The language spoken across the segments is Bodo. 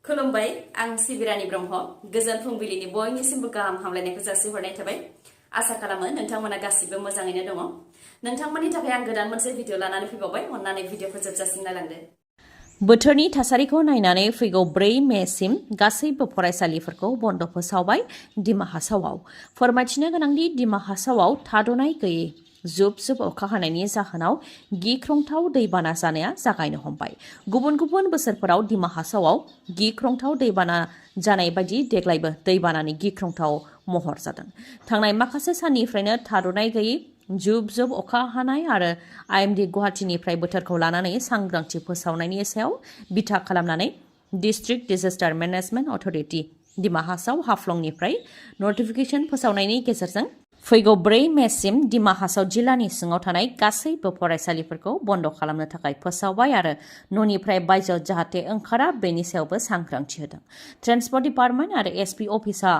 खुलुमबाय आं सिबि रानि ब्रह्म गोजोन फुंबिलिनि बयनिसिमबो गाहाम हामलायनायखौ जासिहरनाय थाबाय आसा खालामो नोंथांमोना गासिबो मोजाङैनो दङ नोंथांमोननि थाखाय आं गोदान मोनसे भिडिअ लानानै फैबावबाय अन्नानै भिडिअखौ जोबजासिम नायलांदो बोथोरनि थासारिखौ नायनानै फैगौ 4 मेसिम गासैबो फरायसालिफोरखौ बन्द फोसावबाय दिमा हासावआव फोरमायथिनो गोनांदि दिमा हासावआव थाद'नाय गैयै जुब जुब अखा हानायनि जाहोनाव गिख्रंथाव दैबाना जानाया जागायनो हमबाय गुबुन गुबुन बोसोरफोराव दिमा हासावआव गिख्रंथाव दैबाना जानाय बायदि देग्लायबो दैबानानि गिख्रंथाव महर जादों थांनाय माखासे साननिफ्रायनो थाद'नाय गैयै जुब जुब अखा हानाय आरो आइएमडि गुवाहाटीनिफ्राय बोथोरखौ लानानै सांग्रांथि फोसावनायनि सायाव बिथा खालामनानै district disaster management authority Dima Hasao हाफ्लंनिफ्राय नटिफिकेशन फोसावनायनि गेजेरजों फैगौ 4 मेसिम दिमा हासाव जिल्लानि सिङाव थानाय गासैबो फरायसालिफोरखौ बन्द खालामनो थाखाय फोसावबाय आरो न'निफ्राय बायजोआव जाहाथे ओंखारा बेनि सायावबो सांग्रांथि होदों ट्रेन्सपर्ट डिपार्टमेन्ट आरो एसपि अफिसा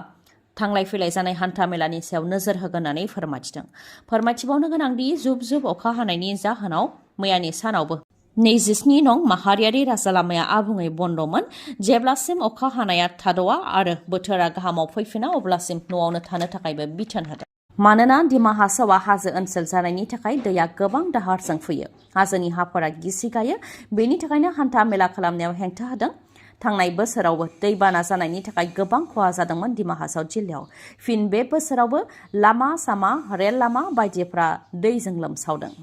थांलाय फैलाय जानाय हान्था मेलानि सायाव नोजोर होगोननानै फोरमायथिदों फोरमायथिबावनो गोनांदि जुब जुब अखा हानायनि जाहोनाव मैयानि सानावबो 27 नं माहारियारि राजा लामाया आबुङै बन्दमोन जेब्लासिम अखा हानाया थाद'आ आरो बोथोरा गाहामाव फैफिना अब्लासिम न'आवनो थानो थाखायबो बिथोन होदों मानोना दिमा हासावआ हाजो ओनसोल जानायनि थाखाय दैया गोबां दाहारजों फैयो हाजोनि हाफोरा गिसि गायो बेनि थाखायनो हान्था मेला खालामनायाव हेंथा होदों थांनाय बोसोरावबो दैबाना जानायनि थाखाय गोबां खहा जादोंमोन दिमा हासाव जिल्लायाव फिन बे बोसोरावबो लामा सामा रेल लामा बायदिफ्रा दैजों लोमसावदों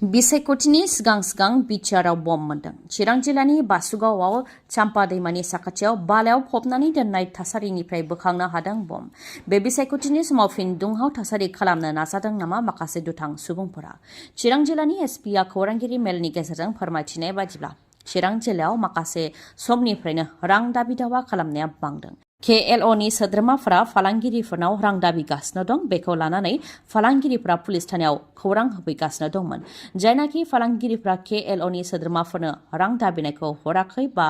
बिसायख'थिनि सिगां बिटिआरआव बम मोनदों चिरां जिल्लानि बासुगावआव चाम्पा दैमानि साखाथियाव बालायाव फबनानै दोननाय थासारिनिफ्राय बोखांनो हादों बम बे बिसायख'थिनि समाव फिन दुंहाव थासारि खालामनो नाजादों नामा माखासे दुथां सुबुंफोरा चिरां जिल्लानि एसपिआ खौरांगिरि मेलनि गेजेरजों फोरमायथिनाय बायदिब्ला चिरां जिल्लायाव माखासे समनिफ्रायनो रां दाबि दावा खालामनाया बांदों KLOनि सोद्रोमाफोरा फालांगिरिफोरनाव रां दाबिगासिनो दं बेखौ लानानै फालांगिरिफोरा पुलिस थानायाव खौरां होफैगासिनो दंमोन जायनाखि फालांगिरिफोरा KLOनि सोद्रोमाफोरनो रां दाबिनायखौ हराखै बा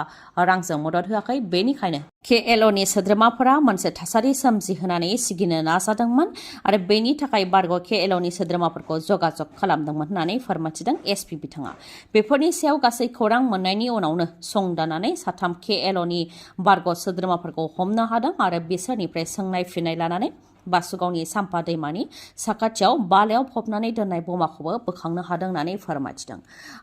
रांजों मदद होआखै बेनिखायनो KLOनि सोद्रोमाफोरा मोनसे थासारि सोमजिहोनानै सिगिनो नाजादोंमोन आरो बेनि थाखाय बारग' KLOनि सोद्रोमाफोरखौ जगाजग खालामदोंमोन होननानै फोरमायथिदों एसपि बिथाङा बेफोरनि सायाव गासै खौरां मोननायनि उनावनो संदानानै 3 KLOनि बारग' सोद्रोमाफोरखौ हमनो हादों आरो बिसोरनिफ्राय सोंनाय फिननाय लानानै बासुगावनि साम्पा दैमानि साखाथियाव बालायाव फबनानै दोननाय बमाखौबो बोखांनो हादों होननानै फोरमायथिदों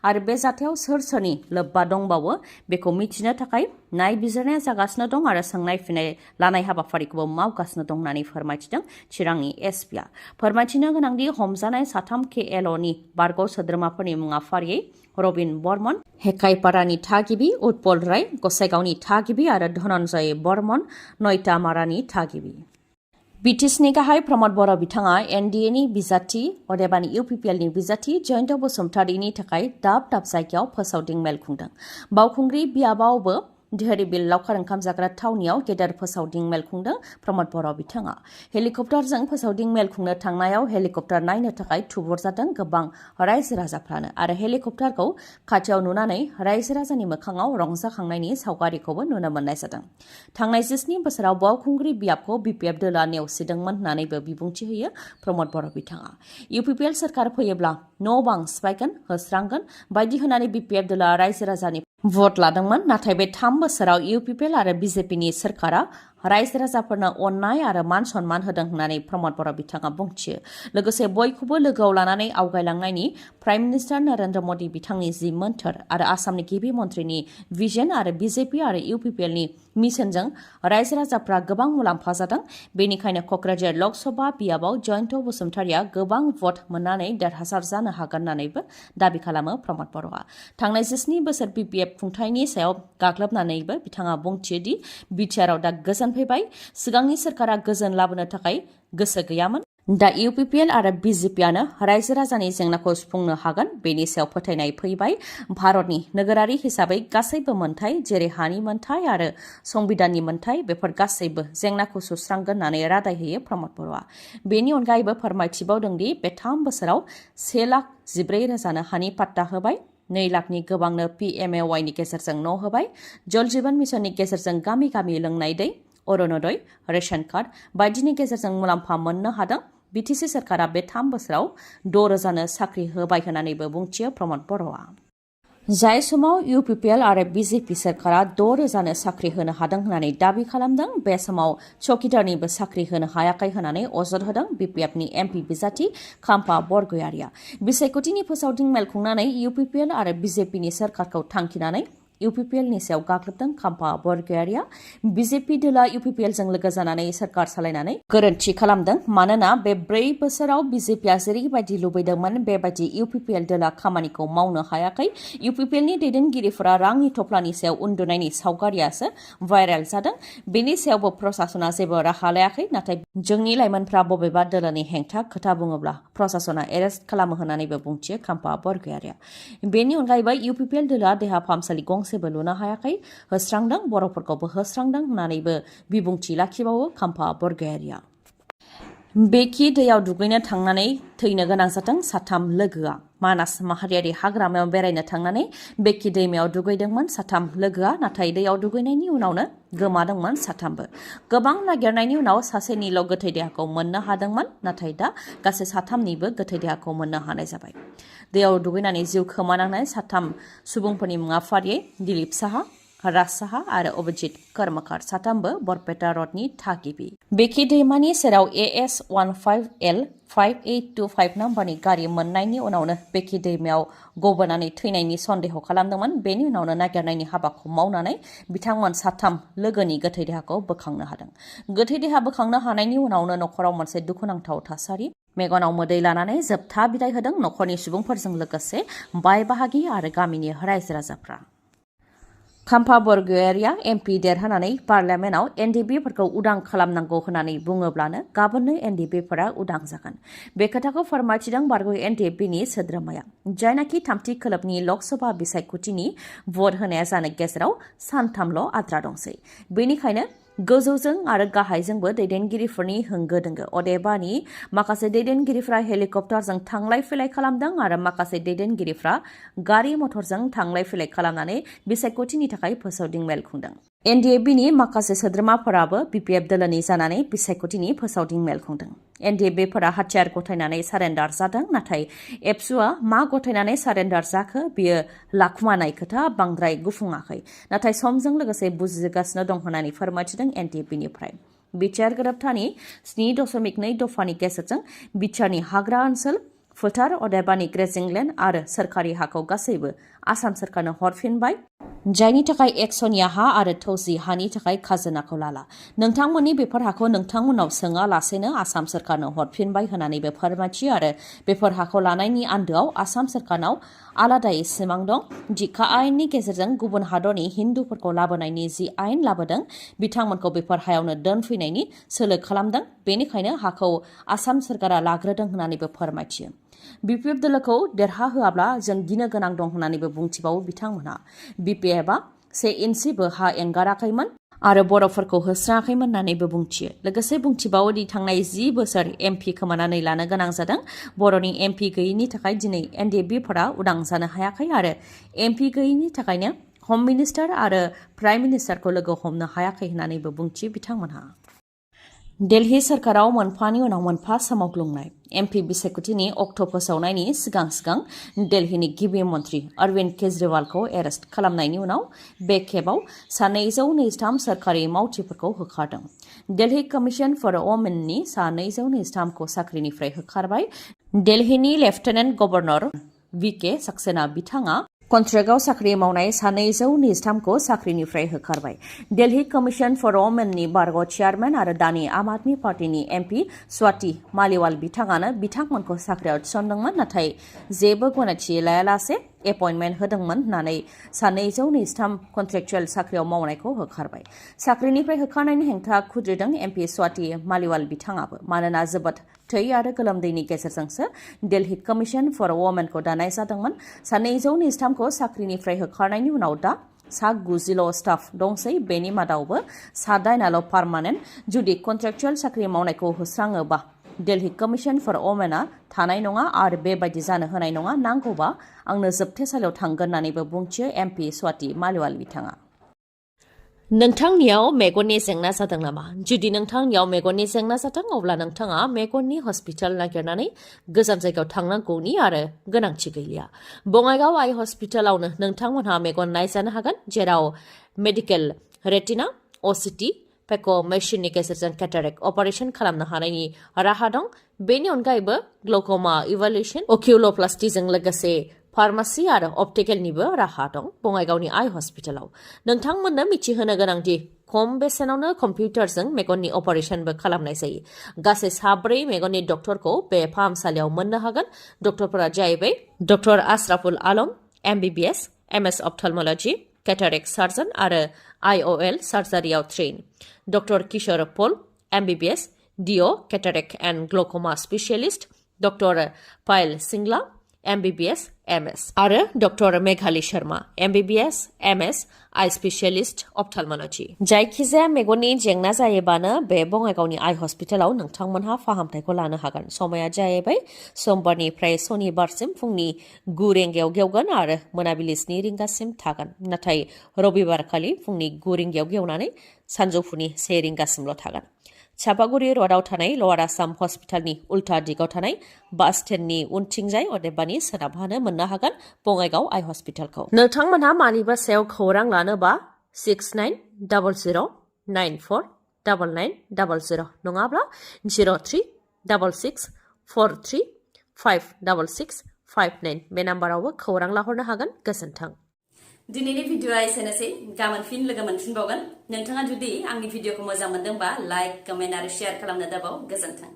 आरो बे जाथायाव सोर सोरनि लोब्बा दंबावो बेखौ मिथिनो थाखाय नायबिजिरनाया जागासिनो दं आरो सोंनाय फिननाय लानाय हाबाफारिखौबो मावगासिनो दं होननानै फोरमायथिदों चिरांनि एसपिआ फोरमायथिनो गोनांदि हमजानाय 3 KLOनि बारग' सोद्रोमाफोरनि मुङा फारियै रबिन बर्मन हेकाइपारानि थागिबि उत्पल राय गसाइगावनि थागिबि आरो धनन्जय बर्मन नयटामारानि थागिबि बिटिसिनि गाहाय प्रमद बर' बिथाङा एनडिएनि बिजाथि अदेबानि UPPLनि बिजाथि जयन्त बसुमतारीनि थाखाय दाब दाब जायगायाव फोसावदिं मेल खुंदों बावखुंग्रि बियाबावबो ढेरिबिल लावखार ओंखाम जाग्रा थावनियाव गेदेर फोसावदिं मेल खुंदों प्रमद बर' बिथाङा हेलिकप्टारजों फोसावदिं मेल खुंनो थांनायाव हेलिकप्टार नायनो थाखाय थुबुर जादों गोबां रायजो राजाफ्रानो आरो हेलिकप्टारखौ खाथियाव नुनानै रायजो राजानि मोखाङाव रंजाखांनायनि सावगारिखौबो नुनो मोननाय जादों थांनाय 17 बोसोराव बावखुंग्रि बियाबखौ BPF दोला नेवसिदोंमोन होननानैबो बिबुंथि होयो प्रमद बर' बिथाङा UPPL सोरखार फैयोब्ला न' बां सिफायगोन होस्रांगोन बायदि होनानै BPF दोला रायजो राजानि भट लादोंमोन नाथाय बे 3 बोसोराव UPPL आरो BJPनि सोरखारा रायजो राजाफोरनो अननाय आरो मान सन्मान होदों होननानै प्रमद बर' बिथाङा बुंथियो लोगोसे बयखौबो लोगोआव लानानै आवगायलांनायनि प्राइम मिनिस्टार नरेन्द्र मदि बिथांनि जि मोन्थोर आरो आसामनि गिबि मन्थ्रिनि भिजन आरो BJP आरो UPPLनि मिशनजों रायजो राजाफ्रा गोबां मुलाम्फा जादों बेनिखायनो क'क्राझार लकसभा बियाबाव जयन्त बसुमतारीया गोबां भट मोननानै देरहासार जानो हागोन होननानैबो दाबि खालामो प्रमद बर'आ थांनाय 17 बोसोर BPF खुंथायनि सायाव गाग्लोबनानैबो बिथाङा बुंथियो दि बिटिआरआव दा गोजोन फैबाय सिगांनि सोरखारा गोजोन लाबोनो थाखाय गोसो गैयामोन दा UPPL आरो BJPआनो रायजो राजानि जेंनाखौ सुफुंनो हागोन बेनि सायाव फोथायनाय फैबाय भारतनि नोगोरारि हिसाबै गासैबो मोनथाय जेरै हानि मोनथाय आरो संबिधाननि मोनथाय बेफोर गासैबो जेंनाखौ सुस्रांगोन होननानै रादाय होयो प्रमद बर'आ बेनि अनगायैबो फोरमायथिबावदों दि बे 3 बोसोराव 1,14,000नो हानि पाट्टा होबाय 2 लाखनि गोबांनो PMAYनि गेजेरजों न' होबाय जल जीवन मिशननि गेजेरजों गामि गामि लोंनाय दै अरुणोदय रेशन कार्ड बायदिनि गेजेरजों मुलाम्फा मोननो हादों BTC सोरखारा बे 3 बोसोराव 6,000नो साख्रि होबाय होननानैबो बुंथियो प्रमद बर'आ जाय समाव UPPL आरो BJP सोरखारा 6,000नो साख्रि होनो हादों होननानै दाबि खालामदों बे समाव चौकीदारनिबो साख्रि होनो हायाखै होननानै अजद होदों BPFनि MP बिजाथि खाम्फा बरगयारिया बिसायख'थिनि फोसावदिं मेल खुंनानै UPPL आरो BJPनि सोरखारखौ थांखिनानै UPPLनि सायाव गाग्लोबदों खाम्फा बरगयारिया BJP दोला UPPLजों लोगो जानानै सोरखार सालायनानै गोरोन्थि खालामदों मानोना बे 4 बोसोराव BJPआ जेरैबायदि लुबैदोंमोन बेबायदि UPPL दोला खामानिखौ मावनो हायाखै UPPLनि दैदेनगिरिफोरा रांनि थफ्लानि सायाव उन्दुनायनि सावगारियासो भाइरेल जादों बेनि सायावबो प्रशासना जेबो राहा लायाखै नाथाय जोंनि लाइमोनफ्रा बबेबा दोलोनि हेंथा खोथा बुङोब्ला प्रशासना एरेस्ट खालामो होननानैबो बुंथियो खाम्फा बरगयारिया बेनि अनगायैबो UPPL दोला देहा फाहामसालि गंसेबो लुनो हायाखै होस्रांदों बर'फोरखौबो होस्रांदों होननानैबो बिबुंथि लाखिबावो खाम्फा बरगयारिया बेखि दैयाव दुगैनो थांनानै थैनो गोनां जादों 3 लोगोआ मानास माहारियारि हाग्रामायाव बेरायनो थांनानै बेखि दैमायाव दुगैदोंमोन 3 लोगोआ नाथाय दैयाव दुगैनायनि उनावनो गोमादोंमोन 3बो गोबां नागिरनायनि उनाव सासेनिल' गोथै देहाखौ मोननो हादोंमोन नाथाय दा गासै 3निबो गोथै देहाखौ मोननो हानाय जाबाय दैयाव दुगैनानै जिउ खोमानांनाय 3 सुबुंफोरनि मुङा फारियै दिलीप साहा राज साहा आरो अभिजित कर्मकार 3बो बरपेटा रडनि थागिबि बेखि दैमानि सेराव AS15L 5825 नाम्बारनि गारि मोननायनि उनावनो बेखि दैमायाव गबोनानै थैनायनि सन्देह खालामदोंमोन बेनि उनावनो नागिरनायनि हाबाखौ मावनानै बिथांमोन 3 लोगोनि गोथै देहाखौ बोखांनो हादों गोथै देहा बोखांनो हानायनि उनावनो नखराव मोनसे दुखुनांथाव थासारि मेगनाव मोदै लानानै जोबथा बिदाय होदों नखरनि सुबुंफोरजों लोगोसे बाय बाहागि आरो गामिनि रायजो राजाफ्रा खाम्फा बरगयारिया MP देरहानानै पार्लियामेन्टआव NDBफोरखौ उदां खालामनांगौ होननानै बुङोब्लानो गाबोननो NDBफोरा उदां जागोन बे खोथाखौ फोरमायथिदों बारग' NDBनि सोद्रोमाया जायनाखि 3थि खोलोबनि लकसभा बिसायख'थिनि भट होनाया जानो गेजेराव सानथामल' आद्रा दंसै बेनिखायनो गोजौजों आरो गाहायजोंबो दैदेनगिरिफोरनि होंगो दोंगो अदेबानि माखासे दैदेनगिरिफ्रा हेलिकप्टारजों थांलाय फैलाय खालामदों आरो माखासे दैदेनगिरिफ्रा गारि मथरजों थांलाय फैलाय खालामनानै बिसायख'थिनि थाखाय फोसावदिं मेल खुंदों NDBनि माखासे सोद्रोमाफोराबो BPF दोलोनि जानानै बिसायख'थिनि फोसावदिं मेल खुंदों NDBफोरा हाथियार गथायनानै सारेन्डार जादों नाथाय एबसुआ मा गथायनानै सारेन्डार जाखो बियो लाखुमानाय खोथा बांद्राय गुफुङाखै नाथाय समजों लोगोसे बुजिगासिनो दं होननानै फोरमायथिदों NDBनिफ्राय बिटिआर गोरोबथानि 7.2 दफानि गेजेरजों बिटिआरनि हाग्रा ओनसोल फोथार अदेबानि ग्रेजिं लेन्ड आरो सोरखारि हाखौ गासैबो आसाम सोरखारनो हरफिनबाय जायनि थाखाय एक्सनिया हा आरो थौसि हानि थाखाय खाजोनाखौ लाला नोंथांमोननि बेफोर हाखौ नोंथांमोननाव सोङालासेनो आसाम सोरखारनो हरफिनबाय होननानैबो फोरमायथियो आरो बेफोर हाखौ लानायनि आन्दोआव आसाम सोरखारनाव आलादायै सिमां दं दिखा आयेननि गेजेरजों गुबुन हादरनि हिन्दुफोरखौ लाबोनायनि जि आयेन लाबोदों बिथांमोनखौ बेफोर हायावनो दोनफैनायनि सोलो खालामदों बेनिखायनो हाखौ आसाम सोरखारा लाग्रोदों होननानैबो फोरमायथियो BPF दोलोखौ देरहाहोआब्ला जों गिनो गोनां दं होननानैबो बुंथिबावो बिथांमोनहा BPFआ 1 इन्सिबो हा एंगाराखैमोन आरो बर'फोरखौ होस्राङाखैमोन होननानैबो बुंथियो लोगोसे बुंथिबावोदि थांनाय 10 बोसोर MP खोमानानै लानो गोनां जादों बर'नि MP गैयिनि थाखाय दिनै NDBफोरा उदां जानो हायाखै आरो MP गैयिनि थाखायनो हम मिनिस्टार आरो प्राइम मिनिस्टारखौ लोगो हमनो हायाखै होननानैबो बुंथियो बिथांमोनहा दिल्ली सोरखाराव मोनफानि उनाव मोनफा सोमावग्लुंनाय MP बिसायख'थिनि अक्ट' फोसावनायनि सिगां दिल्लीनि गिबि मन्थ्रि अरविन्द केजरीवालखौ एरेस्ट खालामनायनि उनाव बे खेबाव 223 सोरखारि मावथिफोरखौ होखारदों दिल्ली कमिसन फर वुमेननि 223खौ साख्रिनिफ्राय होखारबाय दिल्लीनि लेफ्टेनेन्ट गभर्नर VK सक्सेना बिथाङा कन्ट्रेक्टआव साख्रि मावनाय 223खौ साख्रिनिफ्राय होखारबाय दिल्ली कमिसन फर वुमेननि बारग' चेयारमेन आरो दानि आम आदमी पार्टीनि MP स्वाति मालिवाल बिथाङानो बिथांमोनखौ साख्रियाव थिसनदोंमोन नाथाय जेबो गनायथि लायालासे एपइन्टमेन्ट होदोंमोन होननानै 223 कन्ट्रेक्चुएल साख्रियाव मावनायखौ होखारबाय साख्रिनिफ्राय होखारनायनि हेंथा खुद्रिदों MP स्वाति मालिवाल बिथाङाबो मानोना जोबोद थै आरो गोलोमदैनि गेजेरजोंसो दिल्ली कमिसन फर वुमेनखौ दानाय जादोंमन 223खौ साख्रिनिफ्राय होखारनायनि उनाव दा 90ल' स्टाफ दंसै बेनि मादावबो 9 पार्मानेन्ट जुदि कन्ट्रेक्चुएल साख्रि मावनायखौ होस्राङोबा दिल्ली कमिसन फर वुमेनआ थानाय नङा आरो बेबायदि जानो होनाय नङा नांगौबा आंनो जोबथेसालियाव थांगोन होननानैबो बुंथियो MP स्वाति मालिवाल बिथाङा नोंथांनियाव मेगननि जेंना जादों नामा? जुदि नोंथांनियाव मेगननि जेंना जादों अब्ला नोंथाङा मेगननि हस्पिटाल नागिरनानै गोजान जायगायाव थांनांगौनि आरो गोनांथि गैलिया। बङाइगाव आइ हस्पिटालावनो नोंथांमोनहा मेगन नायजानो हागोन, जेराव मेडिकेल रेटिना, असिटि, पेक' मेसिननि गेजेरजों केटारेक्ट अपारेशन खालामनो हानायनि राहा दं। बेनि अनगायैबो ग्ल'क'मा इभालुएसन, अकिउल'प्लास्टिजों लोगोसे फार्मासि आरो अप्टिकेलनिबो राहा दं बङाइगावनि आइ हस्पिटालाव। नोंथांमोननो मिथिहोनो गोनांदि खम बेसेनावनो कम्पिउटारजों मेगननि अपारेशनबो खालामनाय जायो। गासै 4 मेगननि डक्टरखौ बे फाहामसालियाव मोननो हागोन। डक्टरफोरा जाहैबाय doctor Ashraful Alam, MBBS, MS ophthalmology, cataract surgeon आरो IOL सार्जारियाव train. Doctor Kishore Pal, MBBS, DO, cataract and glaucoma specialist. Doctor Payal Singla, MBBS, MS आरो doctor Meghali Sharma, MBBS, MS, eye specialist ophthalmology. जायखिजाया मेगननि जेंना जायोबानो बे बङाइगावनि आइ हस्पिटालाव नोंथांमोनहा फाहामथायखौ लानो हागोन। समाया जाहैबाय समबारनिफ्राय सनिबारसिम फुंनि 9 रिंगायाव गेवगोन आरो मोनाबिलि 7 रिंगासिम थागोन। नाथाय रबिबारखालि फुंनि 9 रिंगायाव गेवनानै सानजौफुनि 1 रिंगासिमल' थागोन। चापागुरि र'डआव थानाय लवार आसाम हस्पिटालनि उल्था दिगाव थानाय बास स्टेन्डनि उनथिंजाय अदेबानि सोनाबहानो मोननो हागोन बङाइगाव आइ हस्पिटालखौ। नोंथांमोनहा मानिबा सायाव खौरां लानोबा 6900949900 नङाब्ला 0366435659 बे नाम्बारावबो खौरां लाहरनो हागोन। गोजोन्थों। दिनैनि भिडिअआ एसेनोसै। गाबोन फिन लोगो मोनफिनबावगोन। नोंथाङा जुदि आंनि भिडिअखौ मोजां मोनदोंबा लाइक, कमेन्ट आरो शेयार खालामनो दाबाव। गोजोन्थों।